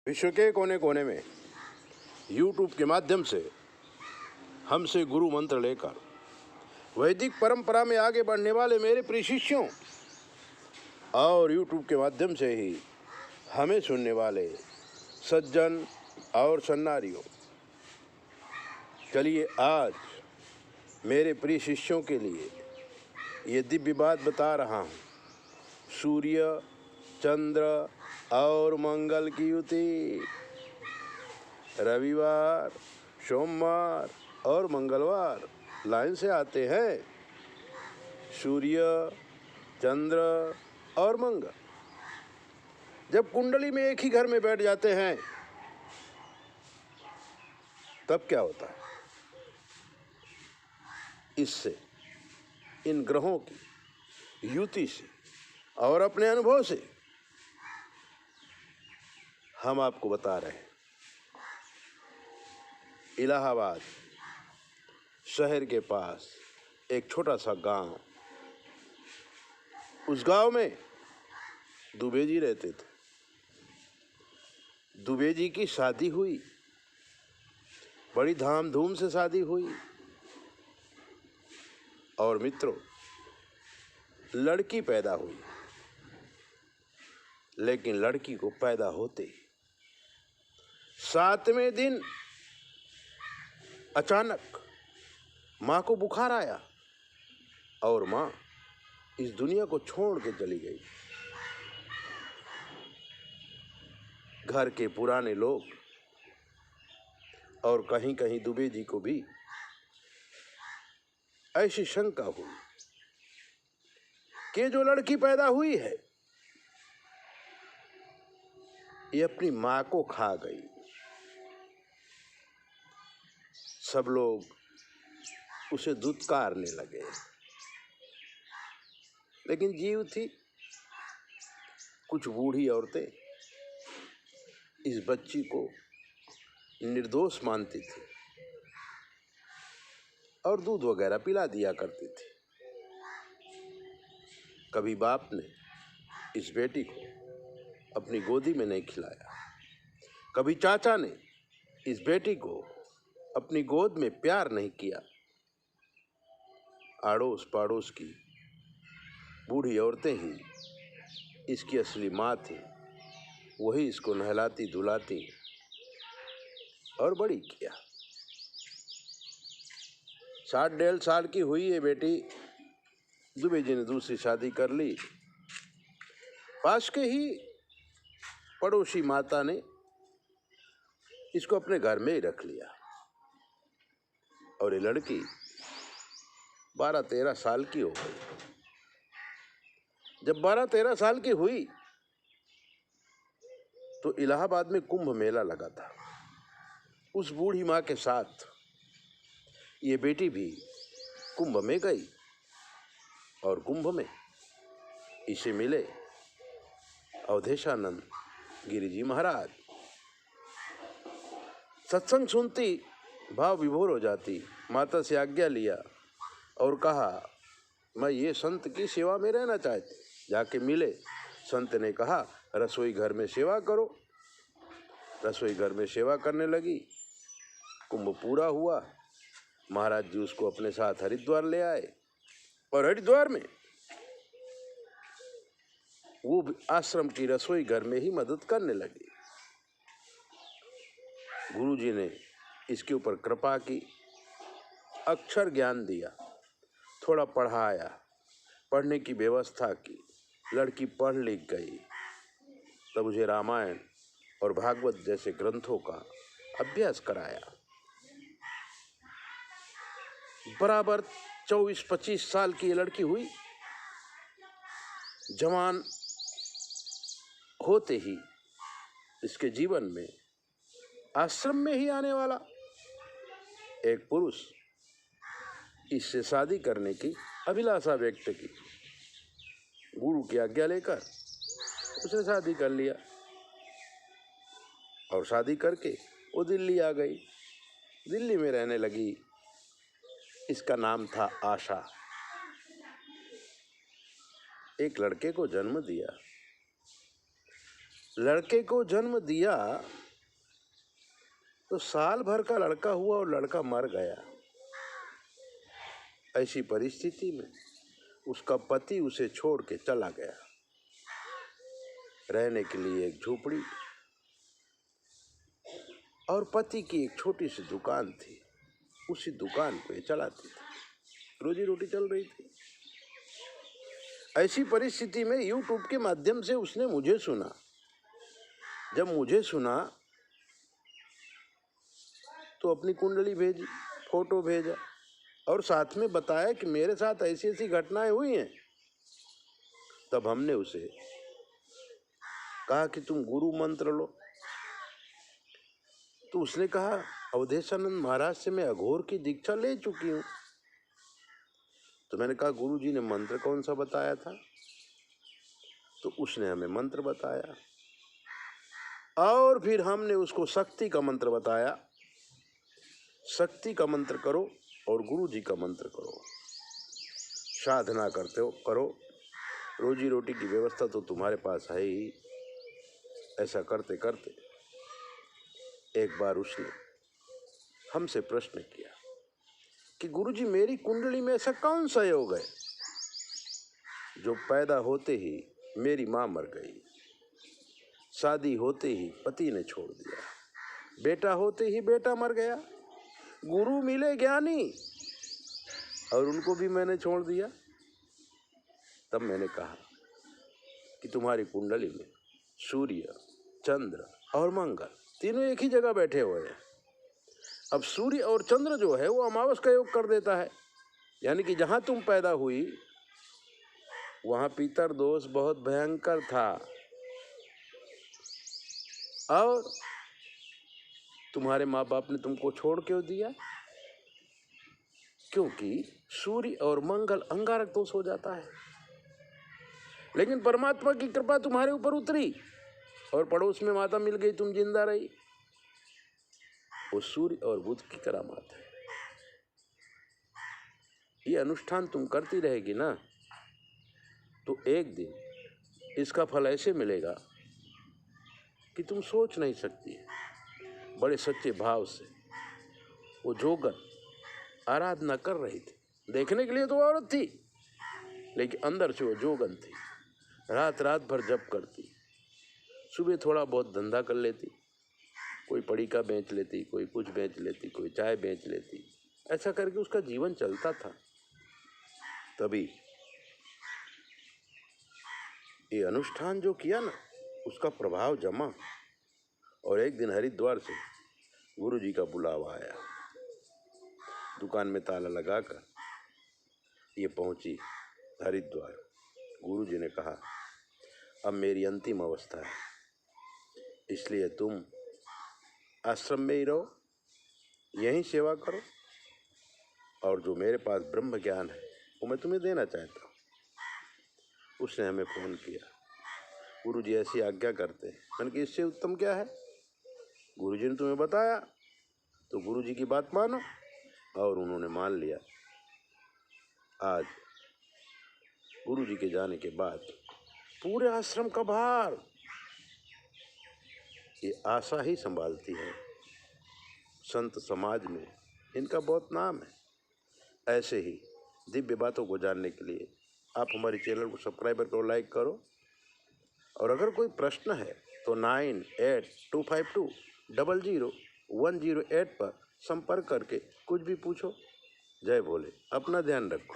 विश्व के कोने कोने में यूट्यूब के माध्यम से हमसे गुरु मंत्र लेकर वैदिक परंपरा में आगे बढ़ने वाले मेरे प्रिय शिष्यों और यूट्यूब के माध्यम से ही हमें सुनने वाले सज्जन और सन्नारियों, चलिए आज मेरे प्रिय शिष्यों के लिए ये दिव्य बात बता रहा हूँ। सूर्य, चंद्र और मंगल की युति। रविवार, सोमवार और मंगलवार लाइन से आते हैं। सूर्य, चंद्र और मंगल जब कुंडली में एक ही घर में बैठ जाते हैं तब क्या होता है? इससे, इन ग्रहों की युति से और अपने अनुभव से हम आपको बता रहे हैं। इलाहाबाद शहर के पास एक छोटा सा गांव, उस गांव में दुबे जी रहते थे। दुबे जी की शादी हुई, बड़ी धाम-धूम से शादी हुई और मित्रों लड़की पैदा हुई। लेकिन लड़की को पैदा होते 7वें दिन अचानक माँ को बुखार आया और माँ इस दुनिया को छोड़ के चली गई। घर के पुराने लोग और कहीं कहीं दुबे जी को भी ऐसी शंका हुई कि जो लड़की पैदा हुई है ये अपनी माँ को खा गई। सब लोग उसे दुत्कारने लगे, लेकिन जीव थी। कुछ बूढ़ी औरतें इस बच्ची को निर्दोष मानती थी और दूध वगैरह पिला दिया करती थी। कभी बाप ने इस बेटी को अपनी गोदी में नहीं खिलाया, कभी चाचा ने इस बेटी को अपनी गोद में प्यार नहीं किया। आड़ोस पाड़ोस की बूढ़ी औरतें ही इसकी असली माँ थी। वही इसको नहलाती धुलाती और बड़ी किया। 60 साल की हुई ये बेटी, दुबे जी ने दूसरी शादी कर ली। पास के ही पड़ोसी माता ने इसको अपने घर में ही रख लिया और ये लड़की 12-13 साल की हो गई। जब 12-13 साल की हुई तो इलाहाबाद में कुंभ मेला लगा था। उस बूढ़ी माँ के साथ ये बेटी भी कुंभ में गई और कुंभ में इसे मिले अवधेशानंद गिरि जी महाराज। सत्संग सुनती भाव विभोर हो जाती। माता से आज्ञा लिया और कहा, मैं ये संत की सेवा में रहना चाहती। जाके मिले। संत ने कहा, रसोई घर में सेवा करो। रसोई घर में सेवा करने लगी। कुंभ पूरा हुआ। महाराज जी उसको अपने साथ हरिद्वार ले आए और हरिद्वार में वो आश्रम की रसोई घर में ही मदद करने लगी। गुरु जी ने इसके ऊपर कृपा की, अक्षर ज्ञान दिया, थोड़ा पढ़ाया, पढ़ने की व्यवस्था की। लड़की पढ़ लिख गई। तब उसे रामायण और भागवत जैसे ग्रंथों का अभ्यास कराया। बराबर 24-25 साल की ये लड़की हुई। जवान होते ही इसके जीवन में आश्रम में ही आने वाला एक पुरुष इससे शादी करने की अभिलाषा व्यक्त की। गुरु की आज्ञा लेकर उसने शादी कर लिया और शादी करके वो दिल्ली आ गई। दिल्ली में रहने लगी। इसका नाम था आशा। एक लड़के को जन्म दिया। लड़के को जन्म दिया तो साल भर का लड़का हुआ और लड़का मर गया। ऐसी परिस्थिति में उसका पति उसे छोड़ के चला गया। रहने के लिए एक झोपड़ी और पति की एक छोटी सी दुकान थी। उसी दुकान पे चलाती थी, रोजी रोटी चल रही थी। ऐसी परिस्थिति में YouTube के माध्यम से उसने मुझे सुना। जब मुझे सुना तो अपनी कुंडली भेजी, फोटो भेजा और साथ में बताया कि मेरे साथ ऐसी ऐसी घटनाएं हुई हैं। तब हमने उसे कहा कि तुम गुरु मंत्र लो। तो उसने कहा अवधेशानंद महाराज से मैं अघोर की दीक्षा ले चुकी हूँ। तो मैंने कहा गुरु जी ने मंत्र कौन सा बताया था? तो उसने हमें मंत्र बताया और फिर हमने उसको शक्ति का मंत्र बताया। शक्ति का मंत्र करो और गुरु जी का मंत्र करो, साधना करते हो करो, रोजी रोटी की व्यवस्था तो तुम्हारे पास है ही। ऐसा करते करते एक बार उसने हमसे प्रश्न किया कि गुरुजी मेरी कुंडली में ऐसा कौन सा योग है जो पैदा होते ही मेरी माँ मर गई, शादी होते ही पति ने छोड़ दिया, बेटा होते ही बेटा मर गया, गुरु मिले ज्ञानी और उनको भी मैंने छोड़ दिया। तब मैंने कहा कि तुम्हारी कुंडली में सूर्य, चंद्र और मंगल तीनों एक ही जगह बैठे हुए हैं। अब सूर्य और चंद्र जो है वो अमावस का योग कर देता है, यानी कि जहां तुम पैदा हुई वहां पितर दोष बहुत भयंकर था और तुम्हारे माँ बाप ने तुमको छोड़ क्यों दिया? क्योंकि सूर्य और मंगल अंगारक दोष हो जाता है। लेकिन परमात्मा की कृपा तुम्हारे ऊपर उतरी और पड़ोस में माता मिल गई, तुम जिंदा रही। वो सूर्य और बुध की करामात है। ये अनुष्ठान तुम करती रहेगी ना तो एक दिन इसका फल ऐसे मिलेगा कि तुम सोच नहीं सकती। बड़े सच्चे भाव से वो जोगन आराधना कर रही थी। देखने के लिए तो औरत थी लेकिन अंदर से वो जोगन थी। रात रात भर जप करती, सुबह थोड़ा बहुत धंधा कर लेती, कोई पड़ीका बेच लेती, कोई कुछ बेच लेती, कोई चाय बेच लेती। ऐसा करके उसका जीवन चलता था। तभी ये अनुष्ठान जो किया ना उसका प्रभाव जमा और एक दिन हरिद्वार से गुरु जी का बुलावा आया। दुकान में ताला लगाकर ये पहुंची हरिद्वार। गुरु जी ने कहा अब मेरी अंतिम अवस्था है, इसलिए तुम आश्रम में ही रहो, यहीं सेवा करो और जो मेरे पास ब्रह्म ज्ञान है वो मैं तुम्हें देना चाहता हूँ। उसने हमें फ़ोन किया, गुरु जी ऐसी आज्ञा करते हैं। मैंने कहा इससे उत्तम क्या है? गुरु जी ने तुम्हें बताया तो गुरु जी की बात मानो। और उन्होंने मान लिया। आज गुरु जी के जाने के बाद पूरे आश्रम का भार ये आशा ही संभालती है। संत समाज में इनका बहुत नाम है। ऐसे ही दिव्य बातों को जानने के लिए आप हमारे चैनल को सब्सक्राइब करो, लाइक करो और अगर कोई प्रश्न है तो 9825200108 पर संपर्क करके कुछ भी पूछो। जय भोले। अपना ध्यान रखो।